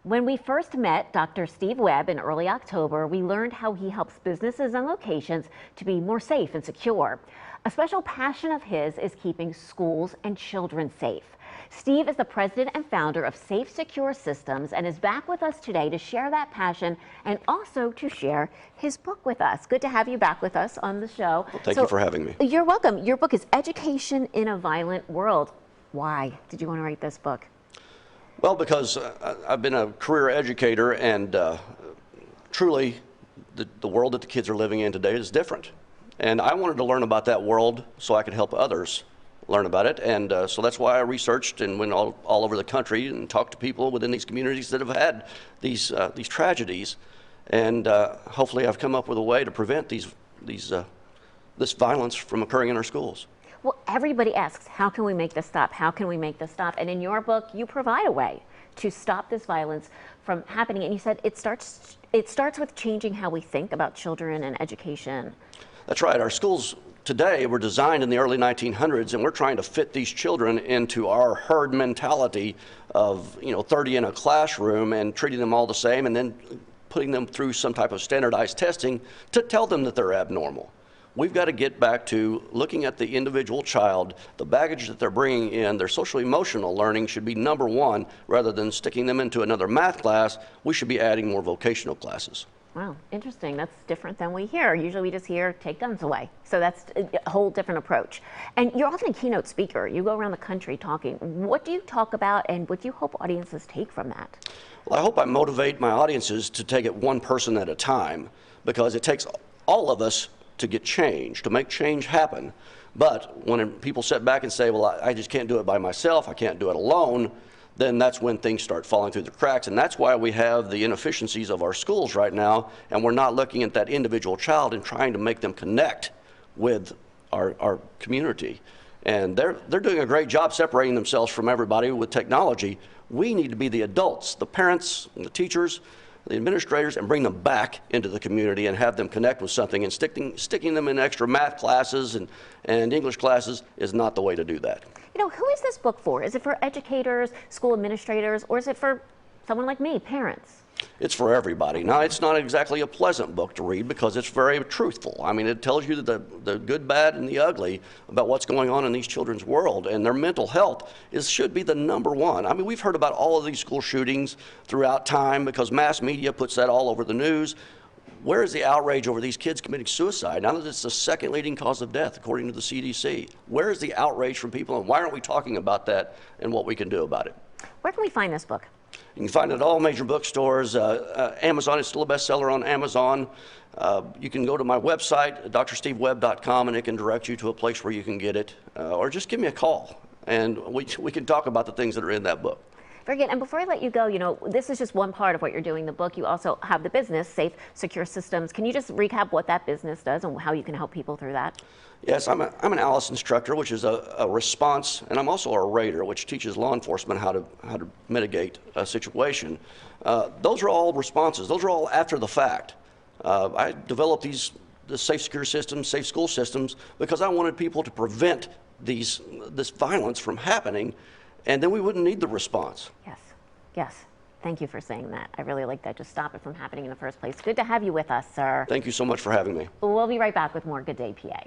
When we first met Dr. Steve Webb in early October, we learned how he helps businesses and locations to be more safe and secure. A special passion of his is keeping schools and children safe. Steve is the president and founder of Safe Secure Systems and is back with us today to share that passion and also to share his book with us. Good to have you back with us on the show. Well, thank you for having me. You're welcome. Your book is Education in a Violent World. Why did you want to write this book? Well, because I've been a career educator, and truly the world that the kids are living in today is different. And I wanted to learn about that world so I could help others learn about it. And so that's why I researched and went all over the country and talked to people within these communities that have had these tragedies. And hopefully I've come up with a way to prevent this violence from occurring in our schools. Well, everybody asks, how can we make this stop? How can we make this stop? And in your book, you provide a way to stop this violence from happening. And you said it starts with changing how we think about children and education. That's right. Our schools today were designed in the early 1900s, and we're trying to fit these children into our herd mentality of 30 in a classroom and treating them all the same, and then putting them through some type of standardized testing to tell them that they're abnormal. We've got to get back to looking at the individual child, the baggage that they're bringing in. Their social emotional learning should be number one. Rather than sticking them into another math class, we should be adding more vocational classes. Wow, interesting. That's different than we hear. Usually we just hear take guns away. So that's a whole different approach. And you're often a keynote speaker. You go around the country talking. What do you talk about, and what do you hope audiences take from that? Well, I hope I motivate my audiences to take it one person at a time, because it takes all of us to get change, to make change happen. But when people sit back and say, well, I just can't do it by myself, I can't do it alone, then that's when things start falling through the cracks. And that's why we have the inefficiencies of our schools right now, and we're not looking at that individual child and trying to make them connect with our community. And they're doing a great job separating themselves from everybody with technology. We need to be the adults, the parents, and the teachers, the administrators, and bring them back into the community and have them connect with something. And sticking them in extra math classes and English classes is not the way to do that. Who is this book for? Is it for educators, school administrators, or is it for someone like me, parents? It's for everybody. Now, it's not exactly a pleasant book to read because it's very truthful. I mean, it tells you the good, bad, and the ugly about what's going on in these children's world, and their mental health should be the number one. I mean, we've heard about all of these school shootings throughout time because mass media puts that all over the news. Where is the outrage over these kids committing suicide now that it's the second leading cause of death, according to the CDC? Where is the outrage from people, and why aren't we talking about that and what we can do about it? Where can we find this book? You can find it at all major bookstores. Amazon is still a bestseller on Amazon. You can go to my website, drstevewebb.com, and it can direct you to a place where you can get it. Or just give me a call, and we can talk about the things that are in that book. Very good. And before I let you go, this is just one part of what you're doing in the book. You also have the business, Safe Secure Systems. Can you just recap what that business does and how you can help people through that? Yes, I'm an ALICE instructor, which is a response, and I'm also a rater, which teaches law enforcement how to mitigate a situation. Those are all responses. Those are all after the fact. I developed the safe secure systems, safe school systems, because I wanted people to prevent this violence from happening, and then we wouldn't need the response. Yes, yes. Thank you for saying that. I really like that. Just stop it from happening in the first place. Good to have you with us, sir. Thank you so much for having me. We'll be right back with more Good Day PA.